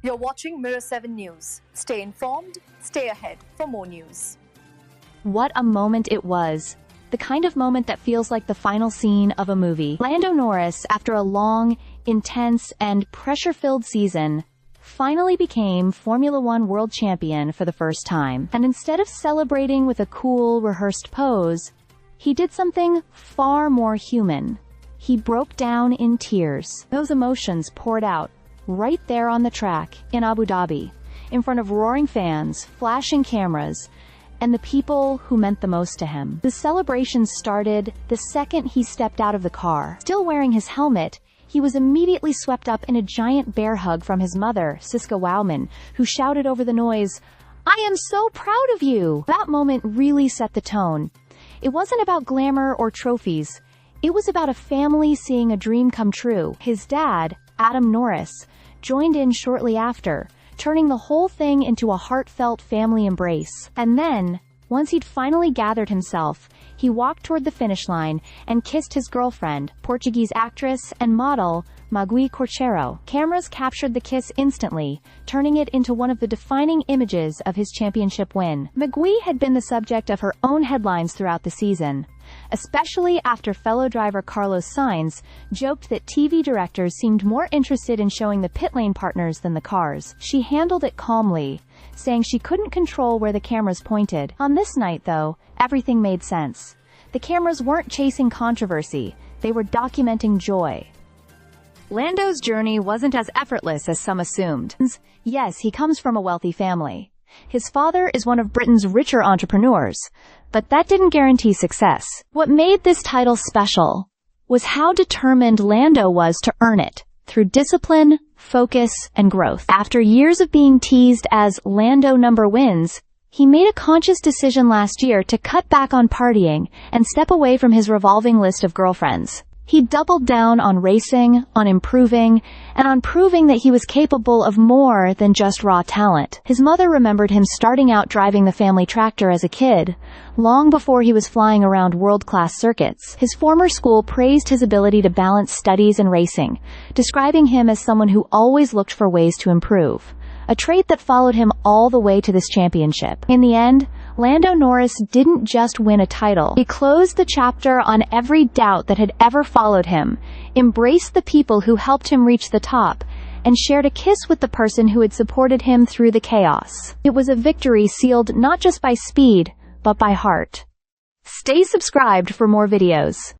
You're watching Mirror 7 News. Stay informed, stay ahead for more news. What a moment it was. The kind of moment that feels like the final scene of a movie. Lando Norris, after a long, intense, and pressure-filled season, finally became Formula One world champion for the first time. And instead of celebrating with a cool, rehearsed pose, he did something far more human. He broke down in tears. Those emotions poured out right there on the track in Abu Dhabi, in front of roaring fans, flashing cameras, and the people who meant the most to him. The celebration started the second he stepped out of the car. Still wearing his helmet, he was immediately swept up in a giant bear hug from his mother, Siska Wowman, who shouted over the noise, "I am so proud of you!" That moment really set the tone. It wasn't about glamour or trophies. It was about a family seeing a dream come true. His dad, Adam Norris, joined in shortly after, turning the whole thing into a heartfelt family embrace. And then, once he'd finally gathered himself, he walked toward the finish line and kissed his girlfriend, Portuguese actress and model Magui Corchero. Cameras captured the kiss instantly, turning it into one of the defining images of his championship win. Magui had been the subject of her own headlines throughout the season, especially after fellow driver Carlos Sainz joked that TV directors seemed more interested in showing the pit lane partners than the cars. She handled it calmly, saying she couldn't control where the cameras pointed. On this night, though, everything made sense. The cameras weren't chasing controversy, they were documenting joy. Lando's journey wasn't as effortless as some assumed. Yes, he comes from a wealthy family. His father is one of Britain's richer entrepreneurs, but that didn't guarantee success. What made this title special was how determined Lando was to earn it, through discipline, focus, and growth. After years of being teased as Lando number wins, he made a conscious decision last year to cut back on partying and step away from his revolving list of girlfriends. He doubled down on racing, on improving, and on proving that he was capable of more than just raw talent. His mother remembered him starting out driving the family tractor as a kid, long before he was flying around world-class circuits. His former school praised his ability to balance studies and racing, describing him as someone who always looked for ways to improve, a trait that followed him all the way to this championship. In the end, Lando Norris didn't just win a title. He closed the chapter on every doubt that had ever followed him, embraced the people who helped him reach the top, and shared a kiss with the person who had supported him through the chaos. It was a victory sealed not just by speed, but by heart. Stay subscribed for more videos.